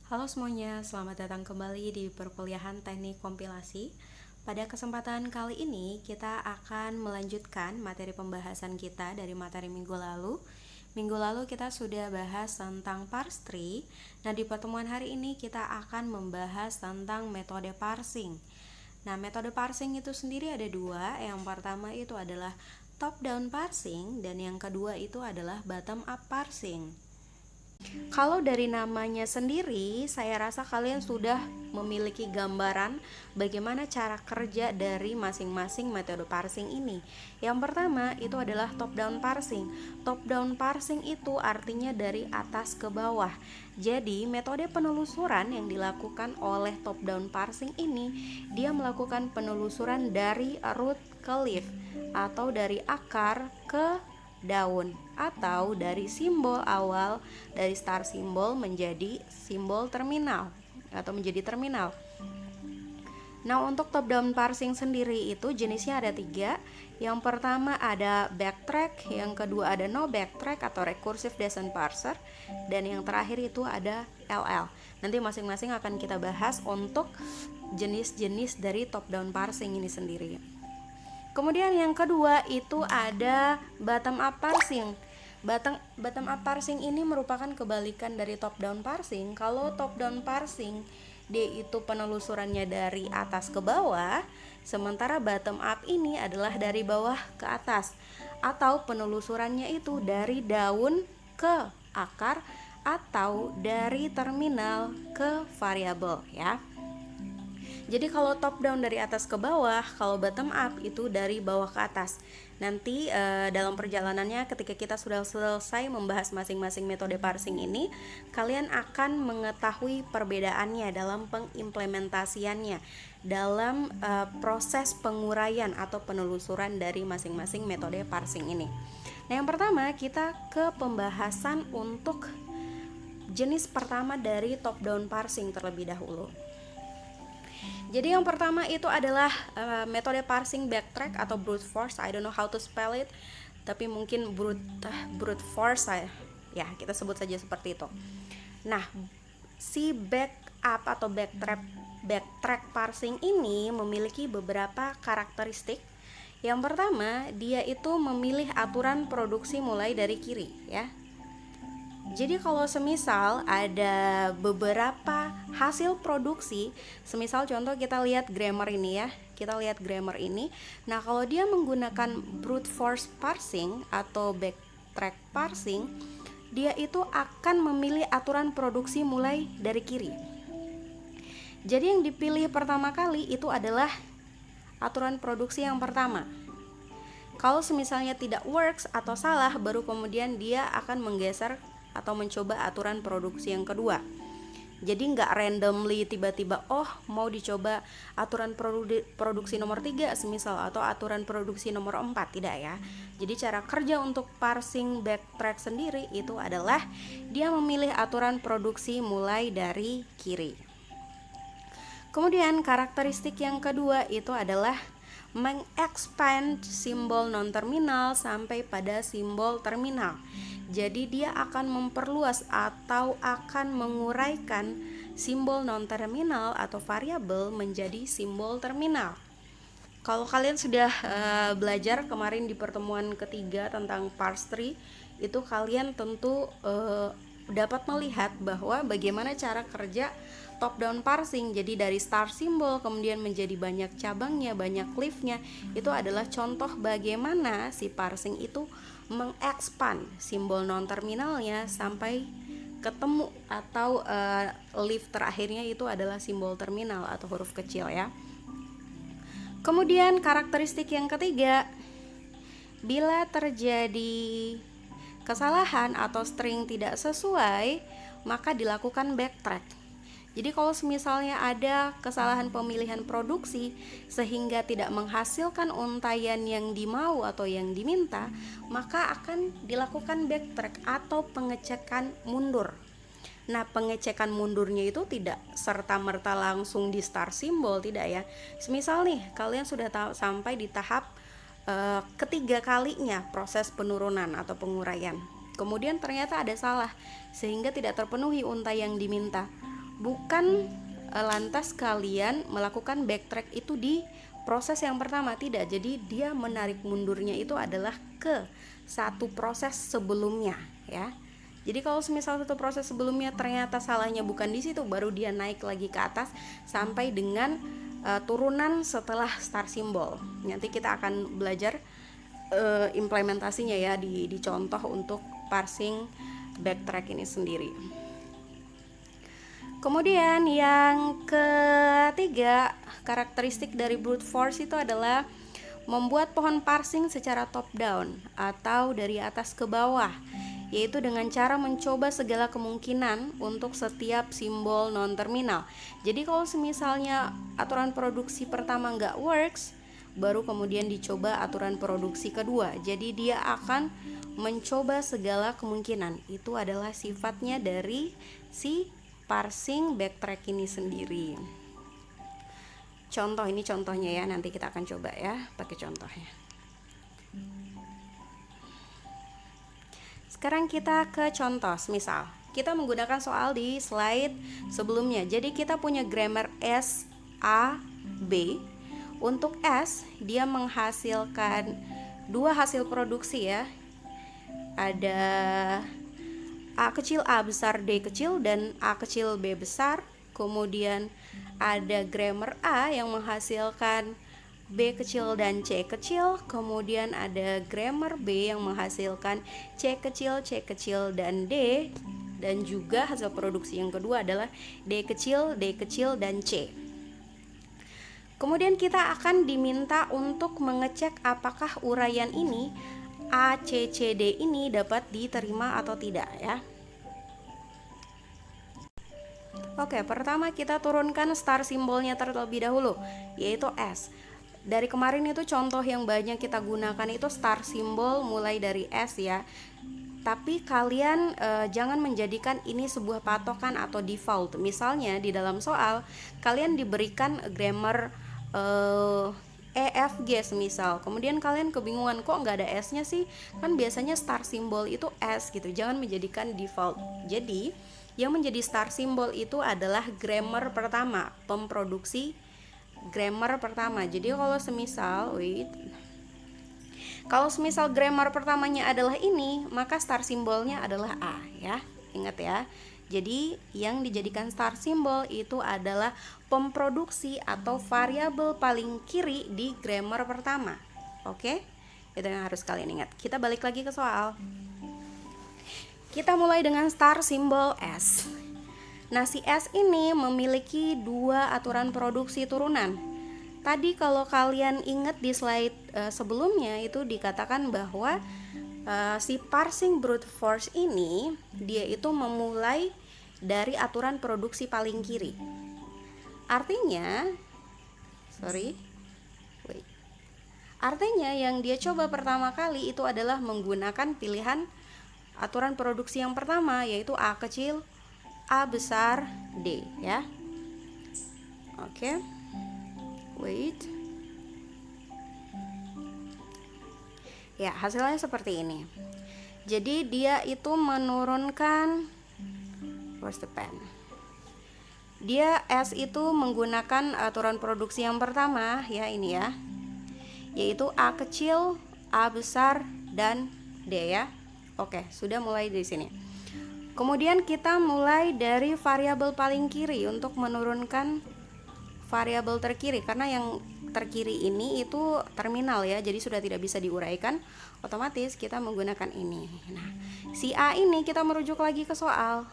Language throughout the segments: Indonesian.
Halo semuanya, selamat datang kembali di perkuliahan teknik kompilasi. Pada kesempatan kali ini kita akan melanjutkan materi pembahasan kita dari materi minggu lalu. Minggu lalu kita sudah bahas tentang parse tree. Nah, di pertemuan hari ini kita akan membahas tentang metode parsing. Nah, metode parsing itu sendiri ada dua. Yang pertama itu adalah top down parsing dan yang kedua itu adalah bottom up parsing. Kalau dari namanya sendiri, saya rasa kalian sudah memiliki gambaran bagaimana cara kerja dari masing-masing metode parsing ini. Yang pertama itu adalah top down parsing. Top down parsing itu artinya dari atas ke bawah. Jadi metode penelusuran yang dilakukan oleh top down parsing ini, dia melakukan penelusuran dari root ke leaf atau dari akar ke daun, atau dari simbol awal dari start simbol menjadi simbol terminal atau menjadi terminal. Nah, untuk top down parsing sendiri itu jenisnya ada tiga. Yang pertama ada backtrack, yang kedua ada no backtrack atau recursive descent parser, dan yang terakhir itu ada LL. Nanti masing-masing akan kita bahas untuk jenis-jenis dari top down parsing ini sendiri. Kemudian yang kedua itu ada bottom up parsing. Bottom up parsing ini merupakan kebalikan dari top down parsing. Kalau top down parsing dia itu penelusurannya dari atas ke bawah, sementara bottom up ini adalah dari bawah ke atas, atau penelusurannya itu dari daun ke akar atau dari terminal ke variabel ya. Jadi kalau top down dari atas ke bawah, kalau bottom up itu dari bawah ke atas. Nanti dalam perjalanannya ketika kita sudah selesai membahas masing-masing metode parsing ini, kalian akan mengetahui perbedaannya dalam pengimplementasiannya, dalam proses penguraian atau penelusuran dari masing-masing metode parsing ini. Nah, yang pertama kita ke pembahasan untuk jenis pertama dari top down parsing terlebih dahulu. Jadi yang pertama itu adalah metode parsing backtrack atau brute force. I don't know how to spell it, tapi mungkin brute force ya, kita sebut saja seperti itu. Nah, si backup atau backtrack parsing ini memiliki beberapa karakteristik. Yang pertama, dia itu memilih aturan produksi mulai dari kiri ya. Jadi kalau semisal ada beberapa hasil produksi, semisal contoh kita lihat grammar ini ya, kita lihat grammar ini. Nah, kalau dia menggunakan brute force parsing atau backtrack parsing, dia itu akan memilih aturan produksi mulai dari kiri. Jadi yang dipilih pertama kali itu adalah aturan produksi yang pertama. Kalau semisalnya tidak works atau salah, baru kemudian dia akan menggeser atau mencoba aturan produksi yang kedua. Jadi nggak randomly tiba-tiba mau dicoba aturan produksi nomor 3 semisal, atau aturan produksi nomor 4, tidak ya. Jadi cara kerja untuk parsing backtrack sendiri itu adalah dia memilih aturan produksi mulai dari kiri. Kemudian karakteristik yang kedua itu adalah mengexpand simbol non-terminal sampai pada simbol terminal. Jadi dia akan memperluas atau akan menguraikan simbol non-terminal atau variabel menjadi simbol terminal. Kalau kalian sudah belajar kemarin di pertemuan ketiga tentang parse tree, itu kalian tentu dapat melihat bahwa bagaimana cara kerja top down parsing. Jadi dari start simbol kemudian menjadi banyak cabangnya, banyak leafnya. Itu adalah contoh bagaimana si parsing itu mengexpand simbol non terminalnya sampai ketemu atau leaf terakhirnya itu adalah simbol terminal atau huruf kecil ya. Kemudian karakteristik yang ketiga, bila terjadi kesalahan atau string tidak sesuai, maka dilakukan backtrack. Jadi kalau misalnya ada kesalahan pemilihan produksi sehingga tidak menghasilkan untaian yang dimau atau yang diminta, maka akan dilakukan backtrack atau pengecekan mundur. Nah, pengecekan mundurnya itu tidak serta-merta langsung di start simbol, tidak ya. Semisal nih, kalian sudah sampai di tahap ketiga kalinya proses penurunan atau penguraian. Kemudian ternyata ada salah sehingga tidak terpenuhi untai yang diminta. bukan lantas kalian melakukan backtrack itu di proses yang pertama, tidak. Jadi dia menarik mundurnya itu adalah ke satu proses sebelumnya, ya. Jadi kalau semisal satu proses sebelumnya ternyata salahnya bukan di situ, baru dia naik lagi ke atas sampai dengan turunan setelah start symbol. Nanti kita akan belajar implementasinya ya di contoh untuk parsing backtrack ini sendiri. Kemudian yang ketiga, karakteristik dari brute force itu adalah membuat pohon parsing secara top down atau dari atas ke bawah, yaitu dengan cara mencoba segala kemungkinan untuk setiap simbol non-terminal. Jadi kalau misalnya aturan produksi pertama nggak works, baru kemudian dicoba aturan produksi kedua. Jadi dia akan mencoba segala kemungkinan. Itu adalah sifatnya dari si parsing backtrack ini sendiri. Contoh, ini contohnya ya, nanti kita akan coba ya pakai contohnya. Sekarang kita ke contoh, misal kita menggunakan soal di slide sebelumnya. Jadi kita punya grammar S, A, B. Untuk S, dia menghasilkan dua hasil produksi ya. Ada A kecil, A besar, D kecil, dan A kecil, B besar. Kemudian ada grammar A yang menghasilkan B kecil dan C kecil. Kemudian ada grammar B yang menghasilkan C kecil, dan D. Dan juga hasil produksi yang kedua adalah D kecil, dan C. Kemudian kita akan diminta untuk mengecek apakah uraian ini A, C, C, D ini dapat diterima atau tidak ya. Oke, pertama kita turunkan start simbolnya terlebih dahulu, yaitu S. Dari kemarin itu contoh yang banyak kita gunakan itu start simbol mulai dari S ya. Tapi kalian jangan menjadikan ini sebuah patokan atau default. Misalnya di dalam soal kalian diberikan grammar E, F, G semisal. Kemudian kalian kebingungan kok nggak ada S-nya sih? Kan biasanya start simbol itu S gitu. Jangan menjadikan default. Jadi yang menjadi start simbol itu adalah grammar pertama, pemproduksi grammar pertama. Jadi kalau semisal grammar pertamanya adalah ini, maka start simbolnya adalah A ya. Ingat ya. Jadi yang dijadikan start symbol itu adalah pemproduksi atau variabel paling kiri di grammar pertama. Oke? Itu yang harus kalian ingat. Kita balik lagi ke soal. Kita mulai dengan start symbol S. Nah, si S ini memiliki dua aturan produksi turunan. Tadi kalau kalian ingat di slide sebelumnya itu dikatakan bahwa si parsing brute force ini dia itu memulai dari aturan produksi paling kiri. Artinya yang dia coba pertama kali itu adalah menggunakan pilihan aturan produksi yang pertama, yaitu A kecil, A besar, D ya. Oke. Ya, hasilnya seperti ini. Jadi dia itu menurunkan Dia S itu menggunakan aturan produksi yang pertama ya, ini ya. Yaitu A kecil, A besar, dan D ya. Oke, sudah mulai dari sini. Kemudian kita mulai dari variabel paling kiri untuk menurunkan variabel terkiri, karena yang terkiri ini itu terminal ya, jadi sudah tidak bisa diuraikan, otomatis kita menggunakan ini. Nah, si A ini kita merujuk lagi ke soal.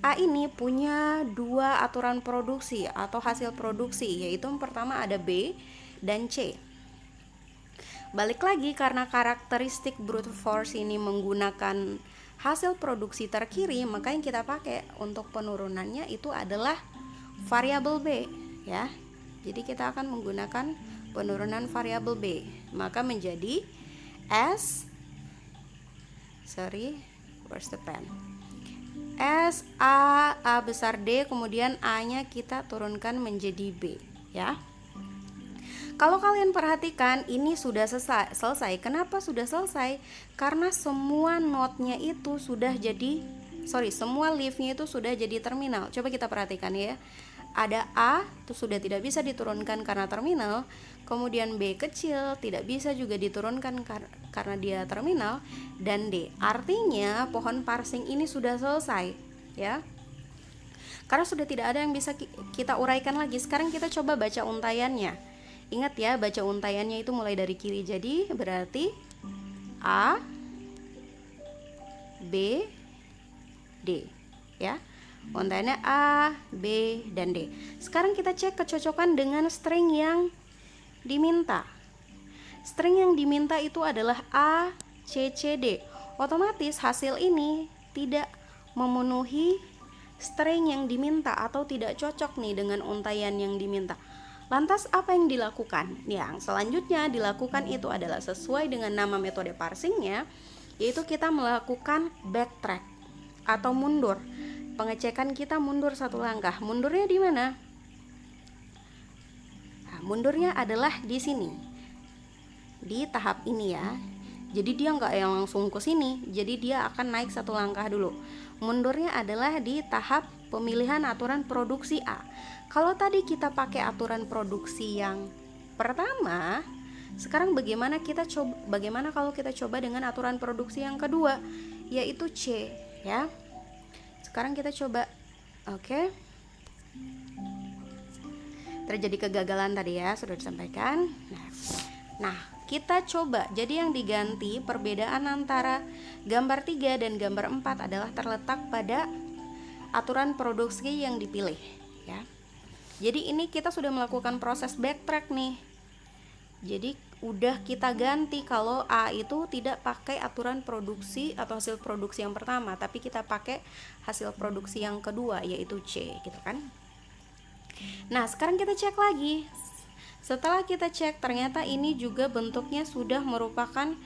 A ini punya dua aturan produksi atau hasil produksi, yaitu yang pertama ada B dan C. Balik lagi, karena karakteristik brute force ini menggunakan hasil produksi terkiri, maka yang kita pakai untuk penurunannya itu adalah variabel B ya. Jadi kita akan menggunakan penurunan variabel B, maka menjadi S A besar D, kemudian A-nya kita turunkan menjadi B ya. Kalau kalian perhatikan ini sudah selesai. Kenapa sudah selesai? Karena semua notnya itu sudah jadi semua leaf-nya itu sudah jadi terminal. Coba kita perhatikan ya. Ada A itu sudah tidak bisa diturunkan karena terminal, kemudian B kecil tidak bisa juga diturunkan karena dia terminal, dan D. Artinya pohon parsing ini sudah selesai ya. Karena sudah tidak ada yang bisa kita uraikan lagi. Sekarang kita coba baca untaiannya. Ingat ya, baca untaiannya itu mulai dari kiri. Jadi berarti A, B, D ya. Untaiannya A, B, dan D. Sekarang kita cek kecocokan dengan string yang diminta. String yang diminta itu adalah A, C, C, D. Otomatis hasil ini tidak memenuhi string yang diminta atau tidak cocok nih dengan untaian yang diminta. Lantas apa yang dilakukan? Yang selanjutnya dilakukan itu adalah sesuai dengan nama metode parsingnya, yaitu kita melakukan backtrack atau mundur. Pengecekan kita mundur satu langkah. Mundurnya di mana? Nah, mundurnya adalah di sini, di tahap ini ya. Jadi dia nggak yang langsung ke sini, jadi dia akan naik satu langkah dulu. Mundurnya adalah di tahap pemilihan aturan produksi A. Kalau tadi kita pakai aturan produksi yang pertama, sekarang bagaimana kalau kita coba dengan aturan produksi yang kedua, yaitu C ya. Sekarang kita coba. Oke. Terjadi kegagalan tadi ya, sudah disampaikan. Nah, kita coba. Jadi yang diganti perbedaan antara gambar 3 dan gambar 4 adalah terletak pada aturan produksi yang dipilih ya. Jadi ini kita sudah melakukan proses backtrack nih. Jadi udah kita ganti kalau A itu tidak pakai aturan produksi atau hasil produksi yang pertama, tapi kita pakai hasil produksi yang kedua, yaitu C gitu kan. Nah, sekarang kita cek lagi. Setelah kita cek, ternyata ini juga bentuknya sudah merupakan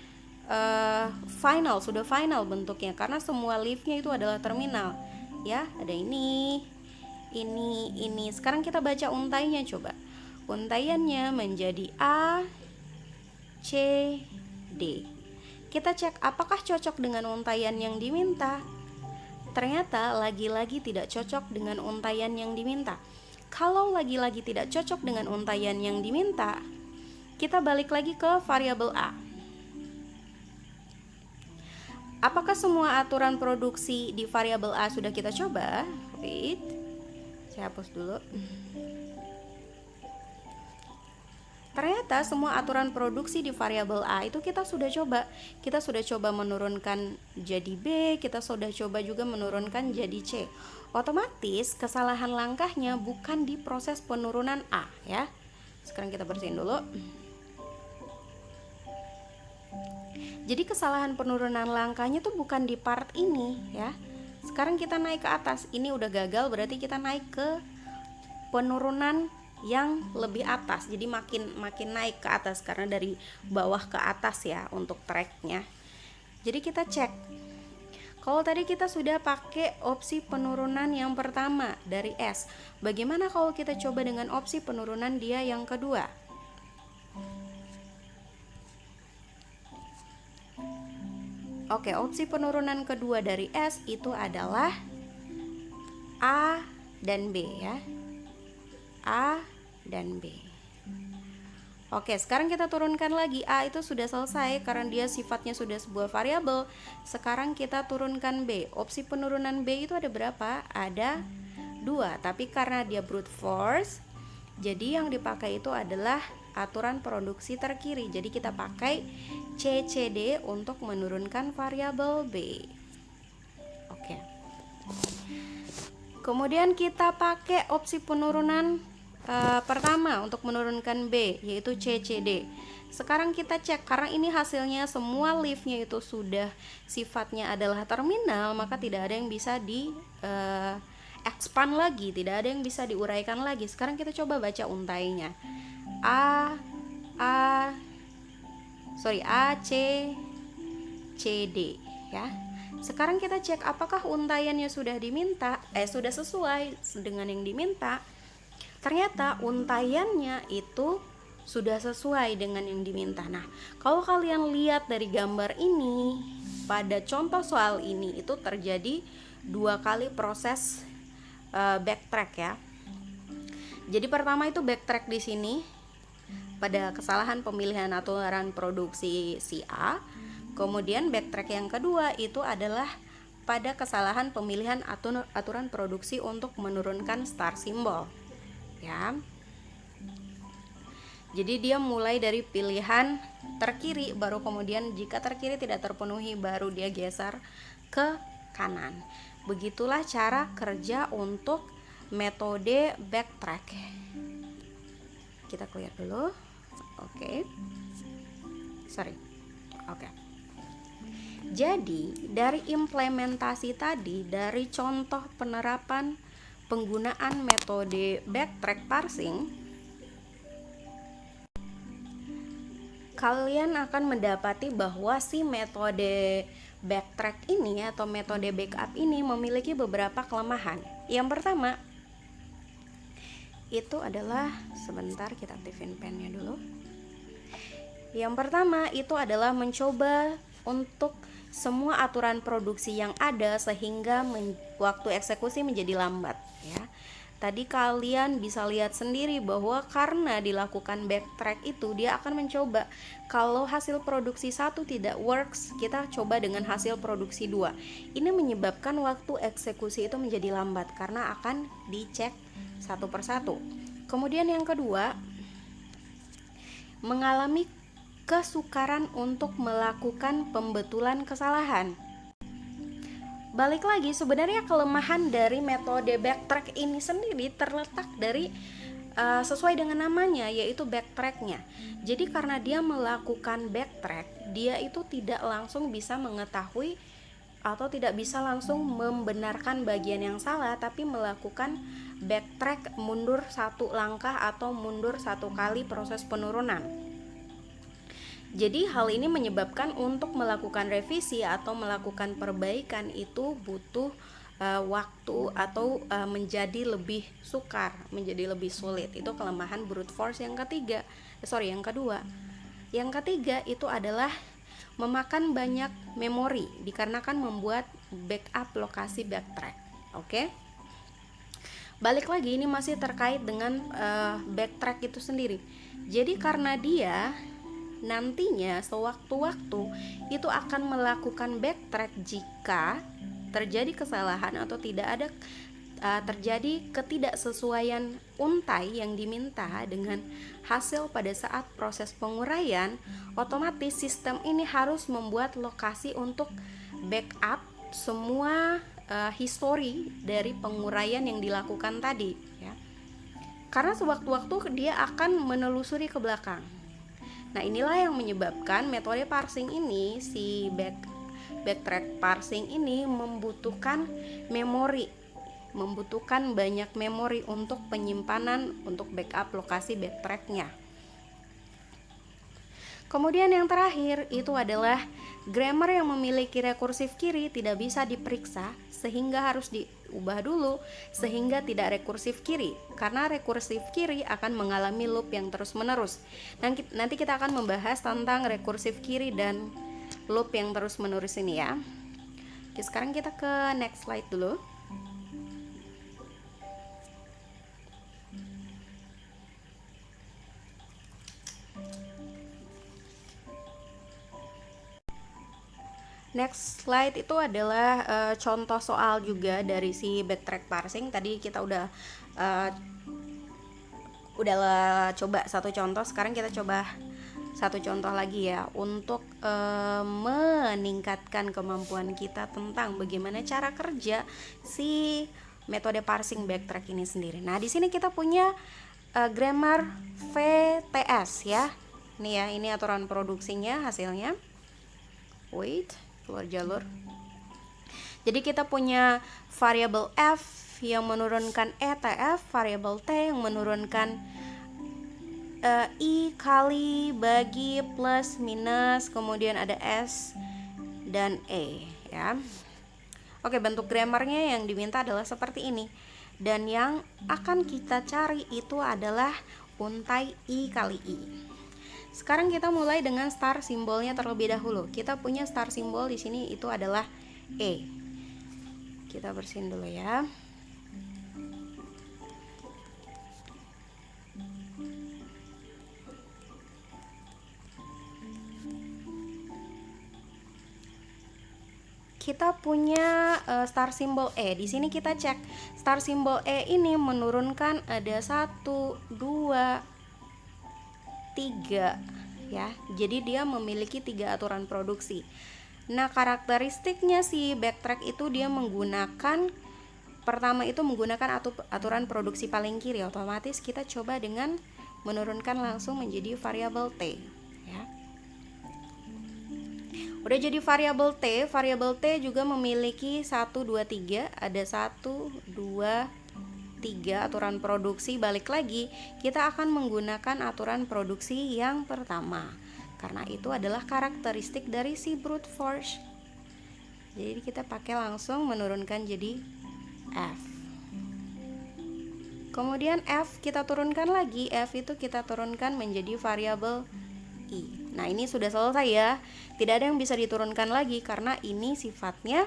sudah final bentuknya, karena semua leaf-nya itu adalah terminal ya. Ada ini. Sekarang kita baca untainya coba. Untaiannya menjadi A, C, D. Kita cek apakah cocok dengan untaian yang diminta. Ternyata lagi-lagi tidak cocok dengan untaian yang diminta. Kalau lagi-lagi tidak cocok dengan untaian yang diminta, kita balik lagi ke variabel A. Apakah semua aturan produksi di variabel A sudah kita coba? Wait, saya hapus dulu. Ternyata semua aturan produksi di variabel A itu kita sudah coba. Kita sudah coba menurunkan jadi B, kita sudah coba juga menurunkan jadi C. Otomatis kesalahan langkahnya bukan di proses penurunan A ya. Sekarang kita bersihin dulu. Jadi kesalahan penurunan langkahnya tuh bukan di part ini ya. Sekarang kita naik ke atas. Ini udah gagal, berarti kita naik ke penurunan yang lebih atas. Jadi makin naik ke atas karena dari bawah ke atas ya untuk tracknya. Jadi kita cek. Kalau tadi kita sudah pakai opsi penurunan yang pertama dari S, bagaimana kalau kita coba dengan opsi penurunan dia yang kedua? Oke, opsi penurunan kedua dari S itu adalah A dan B ya. A dan B. Oke, sekarang kita turunkan lagi. A itu sudah selesai karena dia sifatnya sudah sebuah variabel. Sekarang kita turunkan B. Opsi penurunan B itu ada berapa? Ada 2, tapi karena dia brute force, jadi yang dipakai itu adalah aturan produksi terkiri. Jadi kita pakai CCD untuk menurunkan variabel B. Oke. Kemudian kita pakai opsi penurunan pertama untuk menurunkan B, yaitu CCD. Sekarang kita cek, karena ini hasilnya semua leaf-nya itu sudah sifatnya adalah terminal, maka tidak ada yang bisa di expand lagi, tidak ada yang bisa diuraikan lagi. Sekarang kita coba baca untainya. A, C, C, D ya. Sekarang kita cek apakah untaiannya sudah sudah sesuai dengan yang diminta. Ternyata untaiannya itu sudah sesuai dengan yang diminta. Nah, kalau kalian lihat dari gambar ini, pada contoh soal ini itu terjadi 2 kali proses backtrack ya. Jadi pertama itu backtrack di sini pada kesalahan pemilihan aturan produksi si A. Kemudian backtrack yang kedua itu adalah pada kesalahan pemilihan aturan produksi untuk menurunkan star simbol ya. Jadi dia mulai dari pilihan terkiri, baru kemudian jika terkiri tidak terpenuhi baru dia geser ke kanan. Begitulah cara kerja untuk metode backtrack. Kita clear dulu. Oke. Jadi dari implementasi tadi, dari contoh penerapan penggunaan metode backtrack parsing, kalian akan mendapati bahwa si metode backtrack ini atau metode backup ini memiliki beberapa kelemahan. Yang pertama itu adalah, sebentar kita aktifin pennya dulu. Yang pertama itu adalah mencoba untuk semua aturan produksi yang ada sehingga waktu eksekusi menjadi lambat ya. Tadi kalian bisa lihat sendiri bahwa karena dilakukan backtrack itu dia akan mencoba kalau hasil produksi 1 tidak works, kita coba dengan hasil produksi 2. Ini menyebabkan waktu eksekusi itu menjadi lambat karena akan dicek satu persatu. Kemudian yang kedua, mengalami kesukaran untuk melakukan pembetulan kesalahan. Balik lagi, sebenarnya kelemahan dari metode backtrack ini sendiri terletak dari sesuai dengan namanya, yaitu backtracknya. Jadi karena dia melakukan backtrack, dia itu tidak langsung bisa mengetahui atau tidak bisa langsung membenarkan bagian yang salah, tapi melakukan backtrack mundur 1 langkah atau mundur 1 kali proses penurunan. Jadi hal ini menyebabkan untuk melakukan revisi atau melakukan perbaikan itu butuh waktu atau menjadi lebih sukar, menjadi lebih sulit. Itu kelemahan brute force yang kedua. Yang ketiga itu adalah memakan banyak memori dikarenakan membuat backup lokasi backtrack. Oke. Balik lagi, ini masih terkait dengan backtrack itu sendiri. Jadi karena dia nantinya sewaktu-waktu itu akan melakukan backtrack jika terjadi kesalahan atau tidak ada terjadi ketidaksesuaian untai yang diminta dengan hasil pada saat proses penguraian, otomatis sistem ini harus membuat lokasi untuk backup semua histori dari penguraian yang dilakukan tadi ya. Karena sewaktu-waktu dia akan menelusuri ke belakang. Nah, inilah yang menyebabkan metode parsing ini, si backtrack parsing ini membutuhkan memori, membutuhkan banyak memori untuk penyimpanan, untuk backup lokasi backtracknya. Kemudian yang terakhir itu adalah grammar yang memiliki rekursif kiri tidak bisa diperiksa sehingga harus diubah dulu sehingga tidak rekursif kiri, karena rekursif kiri akan mengalami loop yang terus menerus. Nanti kita akan membahas tentang rekursif kiri dan loop yang terus menerus ini ya. Oke, sekarang kita ke next slide dulu. Next slide itu adalah contoh soal juga dari si backtrack parsing. Tadi kita udah coba satu contoh, sekarang kita coba satu contoh lagi ya untuk meningkatkan kemampuan kita tentang bagaimana cara kerja si metode parsing backtrack ini sendiri. Nah, di sini kita punya grammar VTS ya. Nih ya, ini aturan produksinya hasilnya. Keluar jalur. Jadi kita punya variabel F yang menurunkan ETF, variabel T yang menurunkan I kali bagi plus minus, kemudian ada S dan E ya. Oke, bentuk grammarnya yang diminta adalah seperti ini. Dan yang akan kita cari itu adalah untai I kali I. Sekarang kita mulai dengan star simbolnya terlebih dahulu. Kita punya star simbol di sini itu adalah E. Kita bersihin dulu ya. Kita punya star symbol E. Di sini kita cek star symbol E ini menurunkan ada 1, 2, 3 ya. Jadi dia memiliki 3 aturan produksi. Nah, karakteristiknya si backtrack itu dia menggunakan, pertama itu menggunakan aturan produksi paling kiri. Otomatis kita coba dengan menurunkan langsung menjadi variabel T ya. Udah jadi variabel T juga memiliki 1, 2, 3. Ada 1, 2, 3 aturan produksi. Balik lagi, kita akan menggunakan aturan produksi yang pertama, karena itu adalah karakteristik dari si brute force. Jadi kita pakai langsung menurunkan jadi F. Kemudian F kita turunkan lagi, F itu kita turunkan menjadi variabel I. Nah, ini sudah selesai ya. Tidak ada yang bisa diturunkan lagi karena ini sifatnya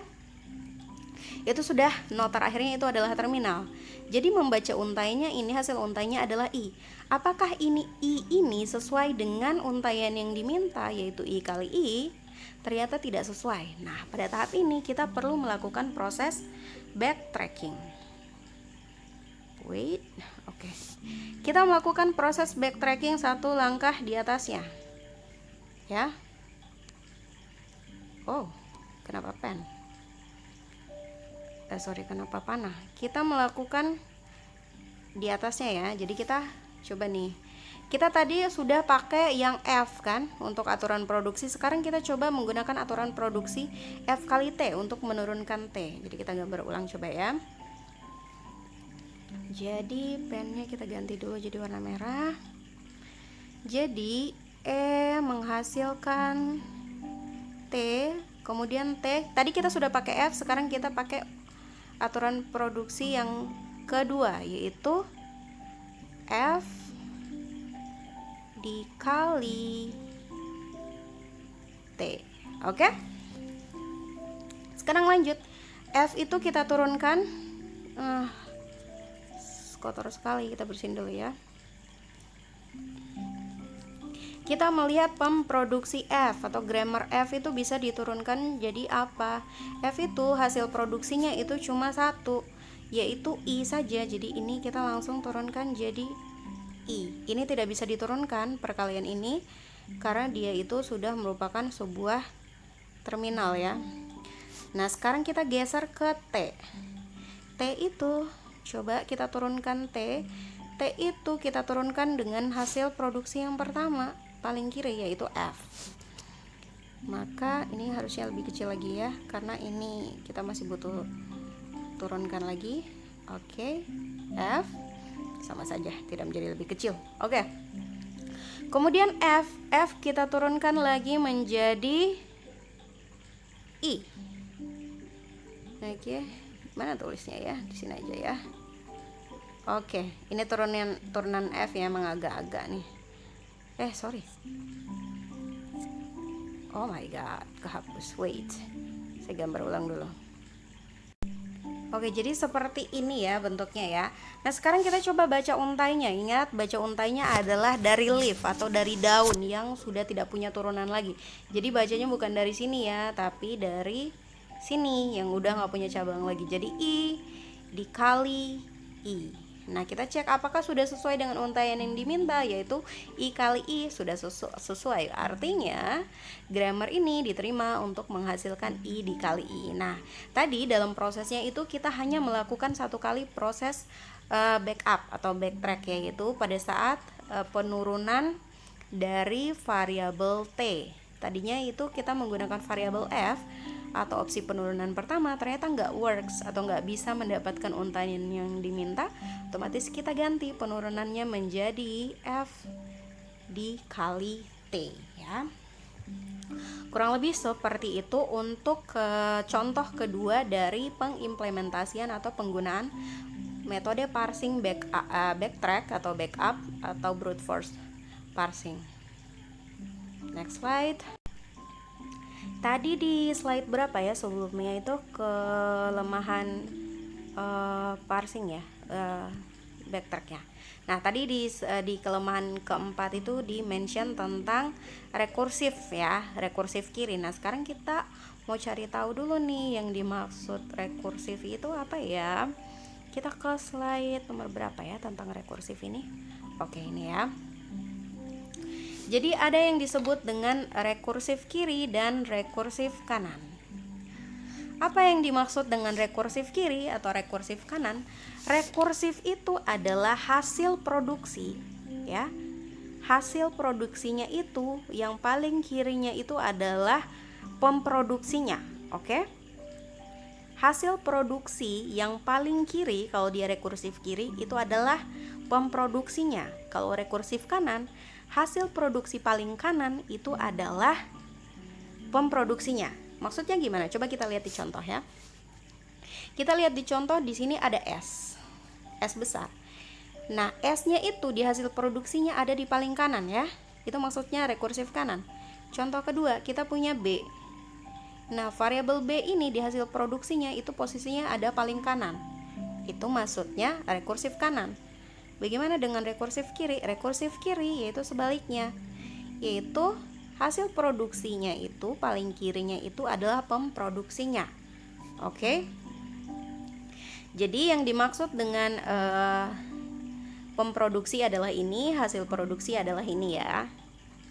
itu sudah notar akhirnya itu adalah terminal. Jadi membaca untainya, ini hasil untainya adalah I. Apakah ini I ini sesuai dengan untaian yang diminta, yaitu I kali I? Ternyata tidak sesuai. Nah, pada tahap ini kita perlu melakukan proses backtracking. Oke. Kita melakukan proses backtracking satu langkah di atasnya. Ya. Oh, kenapa pen? Kenapa panah? Kita melakukan di atasnya ya. Jadi kita coba nih. Kita tadi sudah pakai yang F kan untuk aturan produksi. Sekarang kita coba menggunakan aturan produksi F kali T untuk menurunkan T. Jadi kita gambar ulang coba ya. Jadi pennya kita ganti dulu jadi warna merah. Jadi E menghasilkan T, kemudian T. Tadi kita sudah pakai F, sekarang kita pakai aturan produksi yang kedua, yaitu F dikali T. Oke? Sekarang lanjut. F itu kita turunkan. Kotor sekali, kita bersihin dulu ya. Kita melihat pemproduksi F atau grammar F itu bisa diturunkan jadi apa? F itu hasil produksinya itu cuma 1, yaitu I saja. Jadi ini kita langsung turunkan jadi I. Ini tidak bisa diturunkan perkalian ini karena dia itu sudah merupakan sebuah terminal ya. Nah, sekarang kita geser ke T. T itu coba kita turunkan T. T itu kita turunkan dengan hasil produksi yang pertama paling kiri, yaitu F. Maka ini harusnya lebih kecil lagi ya, karena ini kita masih butuh turunkan lagi. Oke, F sama saja, tidak menjadi lebih kecil. Oke. Kemudian F kita turunkan lagi menjadi I. Oke, mana tulisnya ya? Di sini aja ya. Oke, ini turunan F ya, emang agak-agak nih. Sorry. Oh my god, kehapus. Wait, saya gambar ulang dulu. Oke, jadi seperti ini ya bentuknya ya. Nah, sekarang kita coba baca untainya. Ingat, baca untainya adalah dari leaf atau dari daun yang sudah tidak punya turunan lagi. Jadi bacanya bukan dari sini ya, tapi dari sini yang udah nggak punya cabang lagi. Jadi I dikali I. Nah, kita cek apakah sudah sesuai dengan untaian yang diminta, yaitu I kali I sudah sesuai. Artinya grammar ini diterima untuk menghasilkan I dikali I. Nah, tadi dalam prosesnya itu kita hanya melakukan satu kali proses backup atau backtrack, yaitu pada saat penurunan dari variabel T. Tadinya itu kita menggunakan variabel F atau opsi penurunan pertama, ternyata nggak works atau nggak bisa mendapatkan untaian yang diminta. Otomatis kita ganti penurunannya menjadi F dikali T ya. Kurang lebih seperti itu untuk contoh kedua dari pengimplementasian atau penggunaan metode parsing backtrack atau backup atau brute force parsing. Next slide. Tadi di slide berapa ya sebelumnya itu kelemahan parsing ya, backtracknya. Nah, tadi di kelemahan keempat itu di mention tentang rekursif ya, rekursif kiri. Nah, sekarang kita mau cari tahu dulu nih yang dimaksud rekursif itu apa ya. Kita ke slide nomor berapa ya tentang rekursif ini. Oke, ini ya. Jadi ada yang disebut dengan rekursif kiri dan rekursif kanan. Apa yang dimaksud dengan rekursif kiri atau rekursif kanan? Rekursif itu adalah hasil produksi, ya. Hasil produksinya itu yang paling kirinya itu adalah pemproduksinya, oke? Hasil produksi yang paling kiri kalau dia rekursif kiri itu adalah pemproduksinya. Kalau rekursif kanan, hasil produksi paling kanan itu adalah pemproduksinya. Maksudnya gimana? Coba kita lihat di contoh ya. Kita lihat di contoh di sini ada S besar. Nah, S-nya itu di hasil produksinya ada di paling kanan ya. Itu maksudnya rekursif kanan. Contoh kedua, kita punya B. Nah, variabel B ini di hasil produksinya itu posisinya ada paling kanan. Itu maksudnya rekursif kanan. Bagaimana dengan rekursif kiri? Rekursif kiri yaitu sebaliknya. Yaitu hasil produksinya itu paling kirinya itu adalah pemproduksinya. Oke. Jadi yang dimaksud dengan pemproduksi adalah ini, hasil produksi adalah ini ya.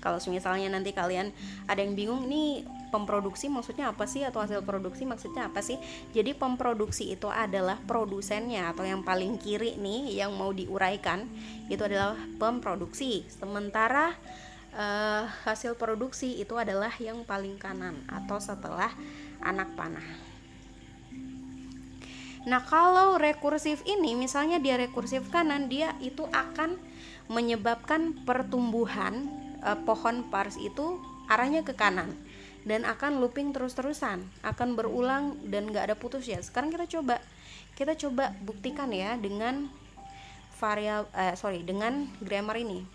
Kalau misalnya nanti kalian ada yang bingung nih, pemproduksi maksudnya apa sih atau hasil produksi maksudnya apa sih? Jadi pemproduksi itu adalah produsennya atau yang paling kiri nih yang mau diuraikan itu adalah pemproduksi. Sementara hasil produksi itu adalah yang paling kanan atau setelah anak panah. Nah, kalau rekursif ini misalnya dia rekursif kanan, dia itu akan menyebabkan pertumbuhan pohon pars itu arahnya ke kanan dan akan looping terus-terusan, akan berulang dan gak ada putus ya. Sekarang kita coba buktikan ya dengan dengan grammar ini.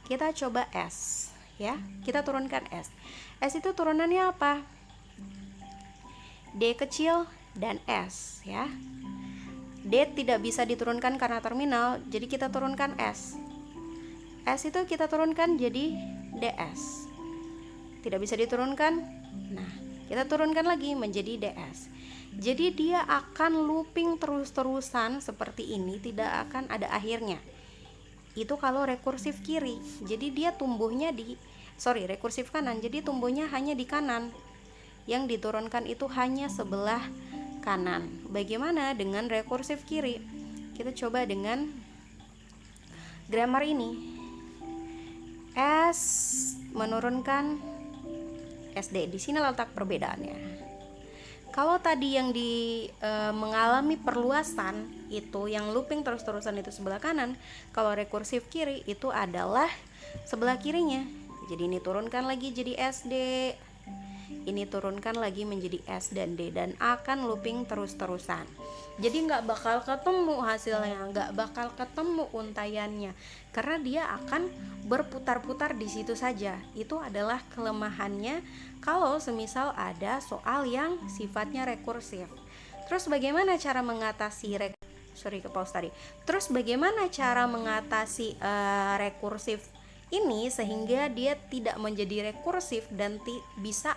Kita coba S ya, kita turunkan S. S itu turunannya apa? D kecil dan S ya. D tidak bisa diturunkan karena terminal, jadi kita turunkan S. S itu kita turunkan jadi DS. Tidak bisa diturunkan, nah kita turunkan lagi menjadi DS. Jadi dia akan looping terus-terusan seperti ini, tidak akan ada akhirnya. Itu kalau rekursif kiri. Jadi dia tumbuhnya rekursif kanan. Jadi tumbuhnya hanya di kanan. Yang diturunkan itu hanya sebelah kanan. Bagaimana dengan rekursif kiri? Kita coba dengan grammar ini. S menurunkan SD. Di sini letak perbedaannya. Kalau tadi yang mengalami perluasan itu yang looping terus-terusan itu sebelah kanan, kalau rekursif kiri itu adalah sebelah kirinya. Jadi ini turunkan lagi jadi SD, ini turunkan lagi menjadi S dan D, dan akan looping terus-terusan. Jadi nggak bakal ketemu hasilnya, nggak bakal ketemu untaiannya, karena dia akan berputar-putar di situ saja. Itu adalah kelemahannya kalau semisal ada soal yang sifatnya rekursif. Terus bagaimana cara mengatasi Terus bagaimana cara mengatasi rekursif ini sehingga dia tidak menjadi rekursif dan bisa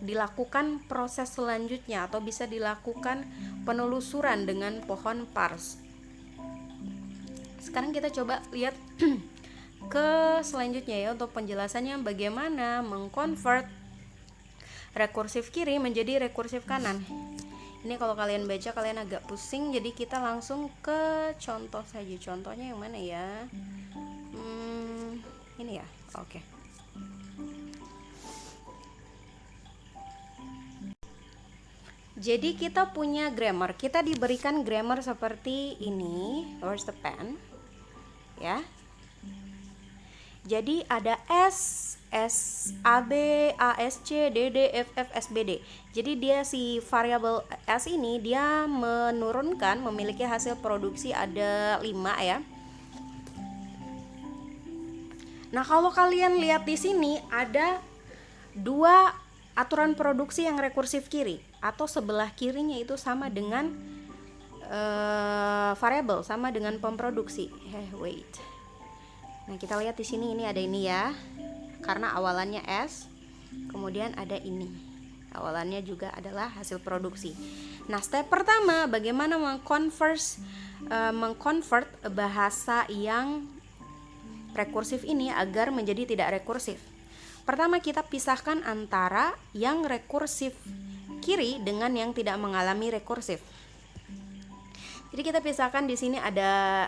dilakukan proses selanjutnya atau bisa dilakukan penelusuran dengan pohon pars. Sekarang kita coba lihat ke selanjutnya ya untuk penjelasannya bagaimana mengkonvert rekursif kiri menjadi rekursif kanan. Ini kalau kalian baca kalian agak pusing, jadi kita langsung ke contoh saja. Contohnya yang mana ya? Ini ya, oke. Jadi kita punya grammar, kita diberikan grammar seperti ini. Where's the pen? Ya. Jadi ada S, AB, ASC, DD, FF, SBD. Jadi dia si variabel S ini dia menurunkan memiliki hasil produksi ada 5 ya. Nah, kalau kalian lihat di sini ada aturan produksi yang rekursif kiri atau sebelah kirinya itu sama dengan variabel, sama dengan pemproduksi. Wait. Nah, kita lihat di sini, ini ada ini ya. Karena awalannya S, kemudian ada ini. Awalannya juga adalah hasil produksi. Nah, step pertama bagaimana mengconvert bahasa yang rekursif ini agar menjadi tidak rekursif. Pertama, kita pisahkan antara yang rekursif kiri dengan yang tidak mengalami rekursif. Jadi kita pisahkan di sini ada,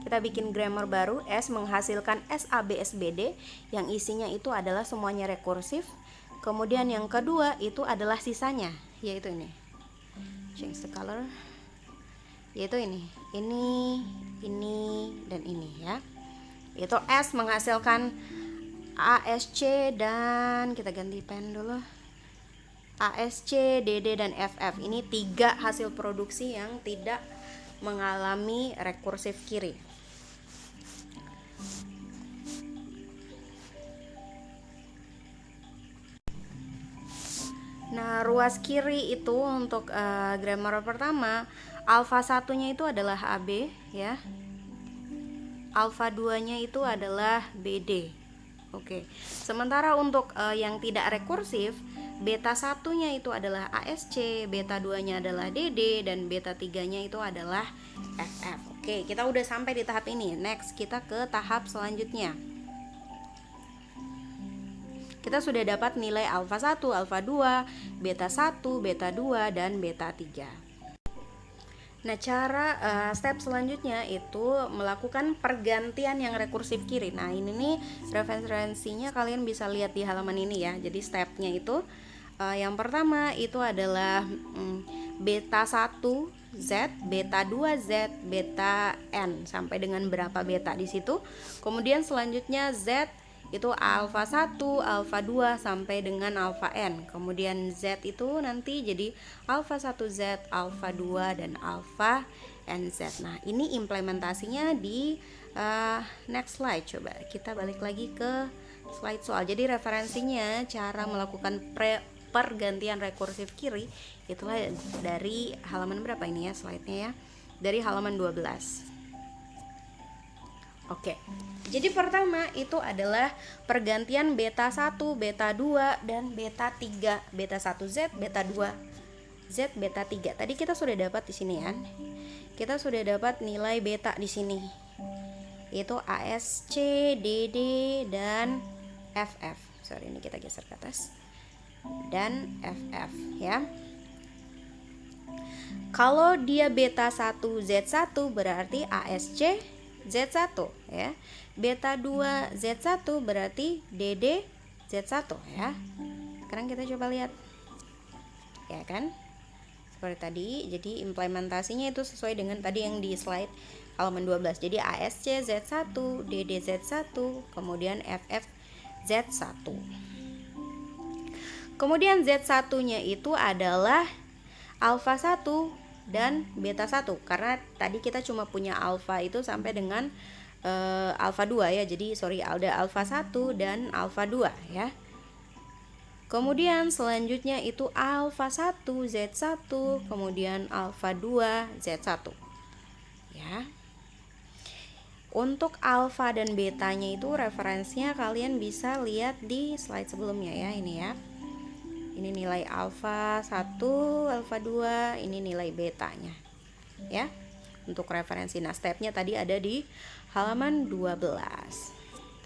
kita bikin grammar baru, S menghasilkan SABSBD yang isinya itu adalah semuanya rekursif. Kemudian yang kedua itu adalah sisanya, yaitu ini. Change the color. Yaitu ini, dan ini ya. Itu S menghasilkan ASC dan kita ganti pen dulu. ASC, DD, dan FF. Ini 3 hasil produksi yang tidak mengalami rekursif kiri. Nah, ruas kiri itu untuk grammar pertama, alfa 1-nya itu adalah AB ya. Alfa 2-nya itu adalah BD. Oke. Sementara untuk yang tidak rekursif, beta 1-nya itu adalah ASC, beta 2-nya adalah DD, dan beta 3-nya itu adalah FF. Oke, kita udah sampai di tahap ini. Next, kita ke tahap selanjutnya. Kita sudah dapat nilai alfa 1, alfa 2, beta 1, beta 2, dan beta 3. Nah, cara step selanjutnya itu melakukan pergantian yang rekursif kiri. Nah, ini nih referensinya kalian bisa lihat di halaman ini ya. Jadi stepnya itu yang pertama itu adalah beta 1 Z, beta 2 Z, beta N sampai dengan berapa beta di situ. Kemudian selanjutnya Z itu alfa 1, alfa 2 sampai dengan alfa N. Kemudian Z itu nanti jadi alfa 1 Z, alfa 2 dan alfa NZ. Nah, ini implementasinya di next slide. Coba kita balik lagi ke slide soal. Jadi referensinya cara melakukan pergantian rekursif kiri itulah dari halaman berapa ini ya slide-nya ya? Dari halaman 12. Oke, jadi pertama itu adalah pergantian beta 1, beta 2, dan beta 3. Beta 1Z, beta 2Z, beta 3. Tadi kita sudah dapat di sini kan? Kita sudah dapat nilai beta di sini. Itu ASC, DD, dan FF. Sorry, ini kita geser ke atas. Dan FF ya. Kalau dia beta 1 Z1 berarti ASC Z1 ya. Beta 2 Z1 berarti DD Z1 ya. Sekarang kita coba lihat. Ya kan? Seperti tadi. Jadi implementasinya itu sesuai dengan tadi yang di slide halaman 12. Jadi ASC Z1, DD Z1, kemudian FF Z1. Kemudian Z1-nya itu adalah alfa 1 dan beta 1, karena tadi kita cuma punya alfa itu sampai dengan alfa 2 ya. Jadi ada alfa 1 dan alfa 2 ya. Kemudian selanjutnya itu alfa 1 Z1, kemudian alfa 2 Z1 ya. Untuk alfa dan betanya itu referensinya kalian bisa lihat di slide sebelumnya ya, ini ya. Ini nilai alfa 1, alfa 2, ini nilai betanya ya. Untuk referensi, nah stepnya tadi ada di halaman 12.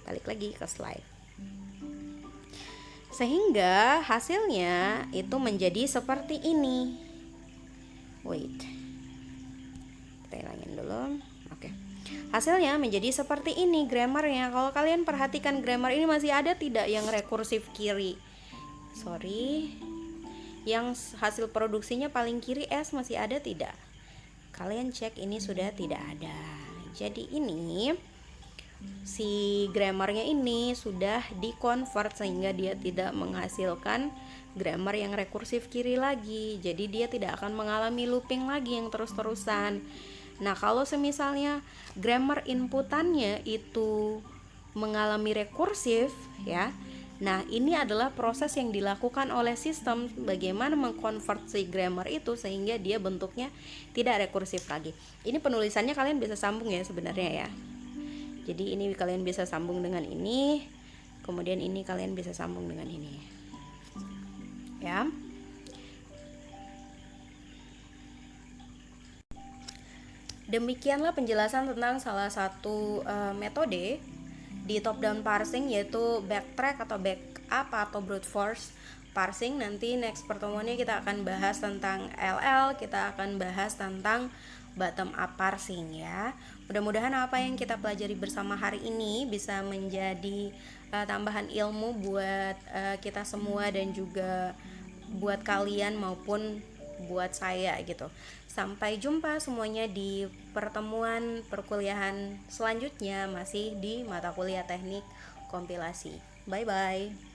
Balik lagi ke slide. Sehingga hasilnya itu menjadi seperti ini. Wait, kita hilangin dulu. Oke. Hasilnya menjadi seperti ini grammarnya. Kalau kalian perhatikan grammar ini masih ada tidak yang rekursif kiri? Sorry, yang hasil produksinya paling kiri S masih ada tidak? Kalian cek, ini sudah tidak ada. Jadi ini si grammarnya ini sudah di-convert sehingga dia tidak menghasilkan grammar yang rekursif kiri lagi. Jadi dia tidak akan mengalami looping lagi yang terus-terusan. Nah, kalau semisalnya grammar inputannya itu mengalami rekursif ya, Nah, ini adalah proses yang dilakukan oleh sistem bagaimana mengkonversi grammar itu sehingga dia bentuknya tidak rekursif lagi. Ini penulisannya kalian bisa sambung ya sebenarnya ya. Jadi ini kalian bisa sambung dengan ini, kemudian ini kalian bisa sambung dengan ini. Ya. Demikianlah penjelasan tentang salah satu metode di top down parsing, yaitu backtrack atau backup atau brute force parsing. Nanti next pertemuannya kita akan bahas tentang LL, kita akan bahas tentang bottom up parsing ya. Mudah-mudahan apa yang kita pelajari bersama hari ini bisa menjadi tambahan ilmu buat kita semua dan juga buat kalian maupun buat saya gitu. Sampai jumpa semuanya di pertemuan perkuliahan selanjutnya, masih di mata kuliah teknik kompilasi. Bye bye.